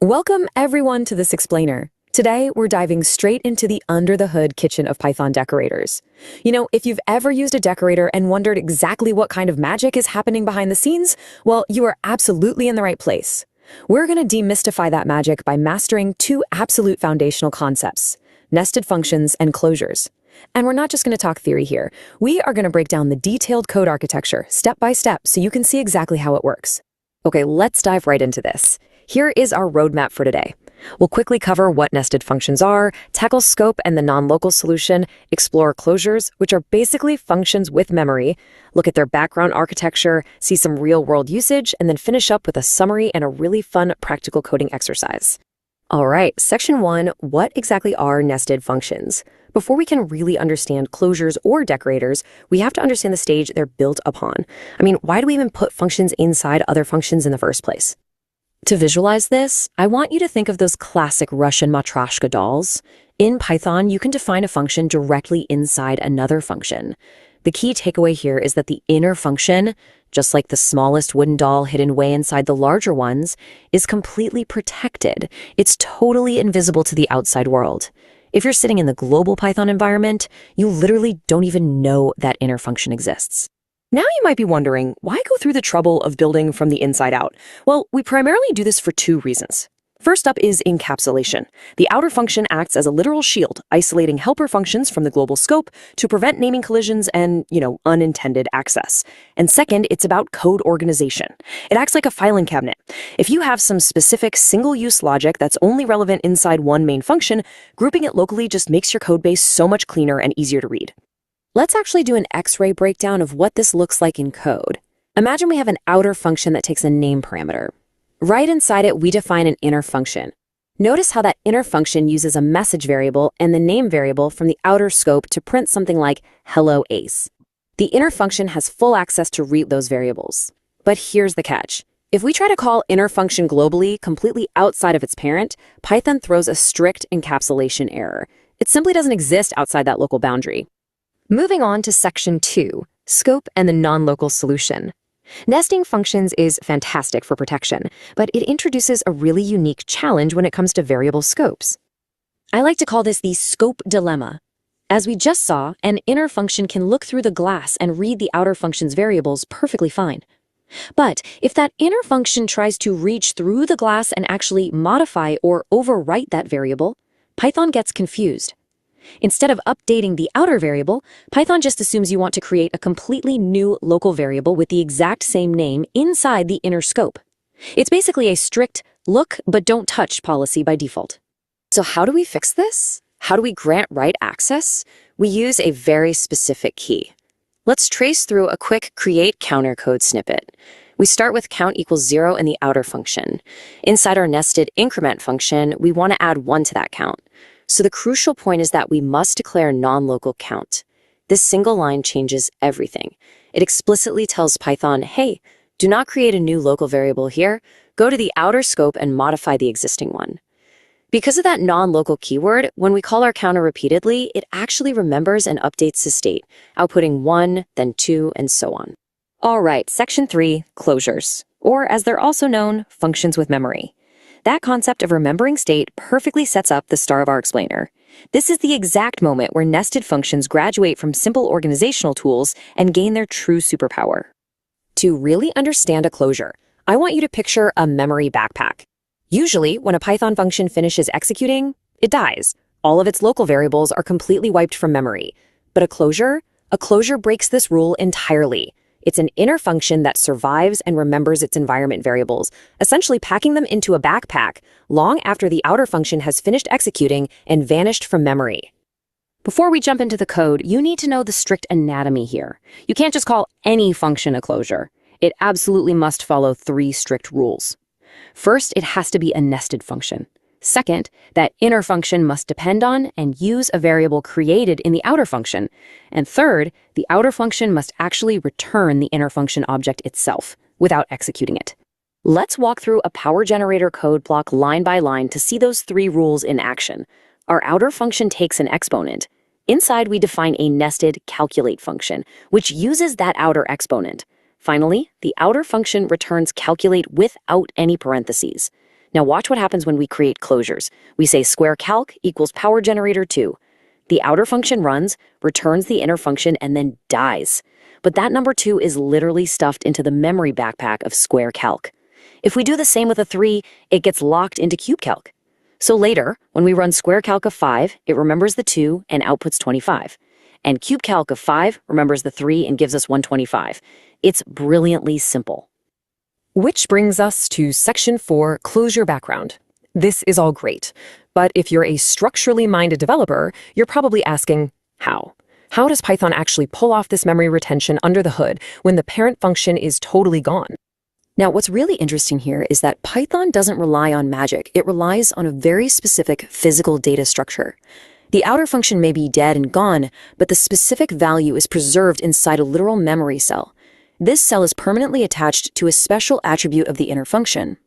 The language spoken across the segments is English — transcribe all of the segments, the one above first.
Welcome everyone to this explainer. Today, we're diving straight into the under-the-hood kitchen of Python decorators. If you've ever used a decorator and wondered exactly what kind of magic is happening behind the scenes, well, you are absolutely in the right place. We're going to demystify that magic by mastering two absolute foundational concepts: nested functions and closures. And we're not just going to talk theory here. We are going to break down the detailed code architecture step by step so you can see exactly how it works. Okay, let's dive right into this. Here is our roadmap for today. We'll quickly cover what nested functions are, tackle scope and the non-local solution, explore closures, which are basically functions with memory, look at their background architecture, see some real-world usage, and then finish up with a summary and a really fun practical coding exercise. All right, section 1, what exactly are nested functions? Before we can really understand closures or decorators, we have to understand the stage they're built upon. Why do we even put functions inside other functions in the first place? To visualize this, I want you to think of those classic Russian matryoshka dolls. In Python, you can define a function directly inside another function. The key takeaway here is that the inner function, just like the smallest wooden doll hidden way inside the larger ones, is completely protected. It's totally invisible to the outside world. If you're sitting in the global Python environment, you literally don't even know that inner function exists. Now you might be wondering, why go through the trouble of building from the inside out? Well, we primarily do this for two reasons. First up is encapsulation. The outer function acts as a literal shield, isolating helper functions from the global scope to prevent naming collisions and, unintended access. And second, it's about code organization. It acts like a filing cabinet. If you have some specific single-use logic that's only relevant inside one main function, grouping it locally just makes your code base so much cleaner and easier to read. Let's actually do an X-ray breakdown of what this looks like in code. Imagine we have an outer function that takes a name parameter. Right inside it, we define an inner function. Notice how that inner function uses a message variable and the name variable from the outer scope to print something like hello ace. The inner function has full access to read those variables. But here's the catch. If we try to call inner function globally, completely outside of its parent, Python throws a strict encapsulation error. It simply doesn't exist outside that local boundary. Moving on to section 2, scope and the non-local solution. Nesting functions is fantastic for protection, but it introduces a really unique challenge when it comes to variable scopes. I like to call this the scope dilemma. As we just saw, an inner function can look through the glass and read the outer function's variables perfectly fine. But if that inner function tries to reach through the glass and actually modify or overwrite that variable, Python gets confused. Instead of updating the outer variable, Python just assumes you want to create a completely new local variable with the exact same name inside the inner scope. It's basically a strict look but don't touch policy by default. So how do we fix this? How do we grant write access? We use a very specific key. Let's trace through a quick create counter code snippet. We start with count equals 0 in the outer function. Inside our nested increment function, we want to add 1 to that count. So the crucial point is that we must declare non-local count. This single line changes everything. It explicitly tells Python, hey, do not create a new local variable here. Go to the outer scope and modify the existing one. Because of that non-local keyword, when we call our counter repeatedly, it actually remembers and updates the state, outputting 1, then 2, and so on. All right, section 3, closures, or as they're also known, functions with memory. That concept of remembering state perfectly sets up the star of our explainer. This is the exact moment where nested functions graduate from simple organizational tools and gain their true superpower. To really understand a closure, I want you to picture a memory backpack. Usually, when a Python function finishes executing, it dies. All of its local variables are completely wiped from memory. But a closure breaks this rule entirely. It's an inner function that survives and remembers its environment variables, essentially packing them into a backpack long after the outer function has finished executing and vanished from memory. Before we jump into the code, you need to know the strict anatomy here. You can't just call any function a closure. It absolutely must follow 3 strict rules. First, it has to be a nested function. Second, that inner function must depend on and use a variable created in the outer function. And third, the outer function must actually return the inner function object itself without executing it. Let's walk through a power generator code block line by line to see those 3 rules in action. Our outer function takes an exponent. Inside, we define a nested calculate function, which uses that outer exponent. Finally, the outer function returns calculate without any parentheses. Now watch what happens when we create closures. We say square calc equals power generator 2. The outer function runs, returns the inner function, and then dies. But that number 2 is literally stuffed into the memory backpack of square calc. If we do the same with a 3, it gets locked into cube calc. So later, when we run square calc of 5, it remembers the 2 and outputs 25. And cube calc of 5 remembers the 3 and gives us 125. It's brilliantly simple. Which brings us to Section 4, Closure Background. This is all great, but if you're a structurally minded developer, you're probably asking, how? How does Python actually pull off this memory retention under the hood when the parent function is totally gone? Now, what's really interesting here is that Python doesn't rely on magic. It relies on a very specific physical data structure. The outer function may be dead and gone, but the specific value is preserved inside a literal memory cell. This cell is permanently attached to a special attribute of the inner function.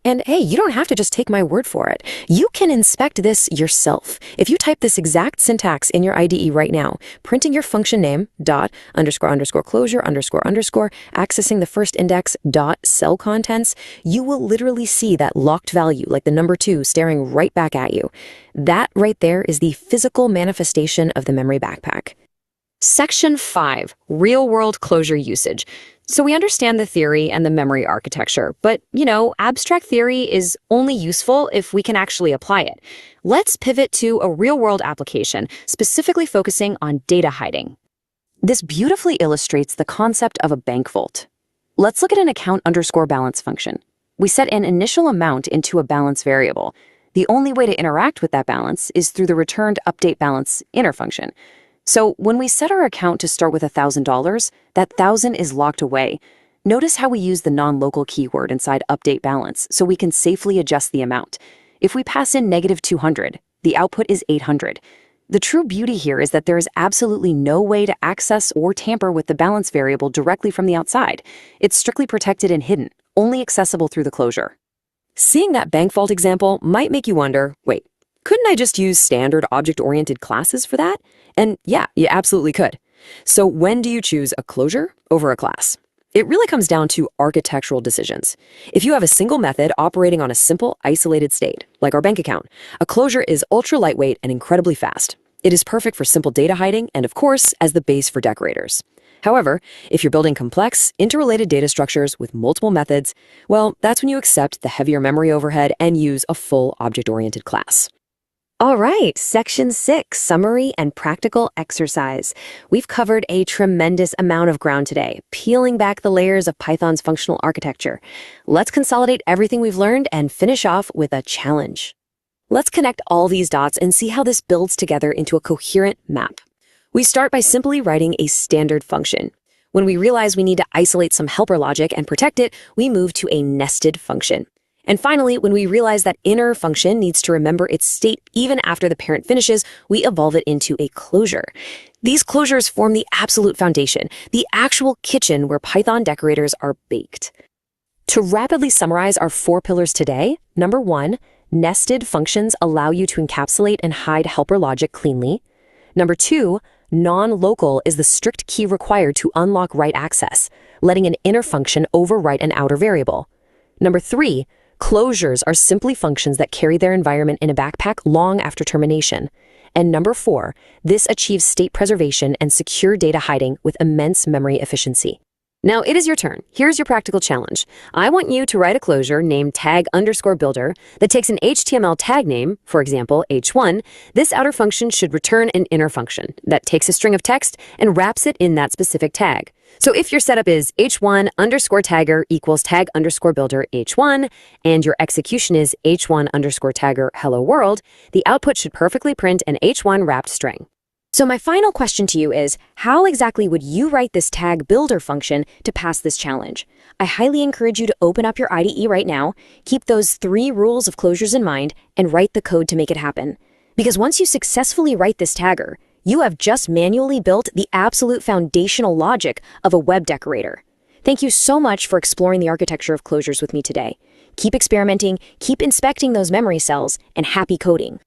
And hey, you don't have to just take my word for it. You can inspect this yourself. If you type this exact syntax in your IDE right now, printing your function name, dot, underscore, underscore, closure, underscore, underscore, accessing the first index, dot, cell contents, you will literally see that locked value, like the number 2, staring right back at you. That right there is the physical manifestation of the memory backpack. Section 5, Real-World Closure Usage. So we understand the theory and the memory architecture, but, abstract theory is only useful if we can actually apply it. Let's pivot to a real-world application, specifically focusing on data hiding. This beautifully illustrates the concept of a bank vault. Let's look at an account underscore balance function. We set an initial amount into a balance variable. The only way to interact with that balance is through the returned update balance inner function. So when we set our account to start with $1,000, that 1,000 is locked away. Notice how we use the non-local keyword inside update balance so we can safely adjust the amount. If we pass in -200, the output is 800. The true beauty here is that there is absolutely no way to access or tamper with the balance variable directly from the outside. It's strictly protected and hidden, only accessible through the closure. Seeing that bank vault example might make you wonder, wait, couldn't I just use standard object-oriented classes for that? And yeah, you absolutely could. So when do you choose a closure over a class? It really comes down to architectural decisions. If you have a single method operating on a simple, isolated state, like our bank account, a closure is ultra lightweight and incredibly fast. It is perfect for simple data hiding and, of course, as the base for decorators. However, if you're building complex, interrelated data structures with multiple methods, well, that's when you accept the heavier memory overhead and use a full object-oriented class. All right, Section 6, Summary and Practical Exercise. We've covered a tremendous amount of ground today, peeling back the layers of Python's functional architecture. Let's consolidate everything we've learned and finish off with a challenge. Let's connect all these dots and see how this builds together into a coherent map. We start by simply writing a standard function. When we realize we need to isolate some helper logic and protect it, we move to a nested function. And finally, when we realize that inner function needs to remember its state even after the parent finishes, we evolve it into a closure. These closures form the absolute foundation, the actual kitchen where Python decorators are baked. To rapidly summarize our 4 pillars today, number 1, nested functions allow you to encapsulate and hide helper logic cleanly. Number 2, non-local is the strict key required to unlock write access, letting an inner function overwrite an outer variable. Number 3, closures are simply functions that carry their environment in a backpack long after termination. And number 4, this achieves state preservation and secure data hiding with immense memory efficiency. Now it is your turn. Here's your practical challenge. I want you to write a closure named tag_builder that takes an HTML tag name, for example, h1. This outer function should return an inner function that takes a string of text and wraps it in that specific tag. So if your setup is h1_tagger equals tag_builder h1, and your execution is h1_tagger hello world, the output should perfectly print an h1 wrapped string. So my final question to you is, how exactly would you write this tag builder function to pass this challenge? I highly encourage you to open up your IDE right now, keep those 3 rules of closures in mind, and write the code to make it happen. Because once you successfully write this tagger, you have just manually built the absolute foundational logic of a web decorator. Thank you so much for exploring the architecture of closures with me today. Keep experimenting, keep inspecting those memory cells, and happy coding.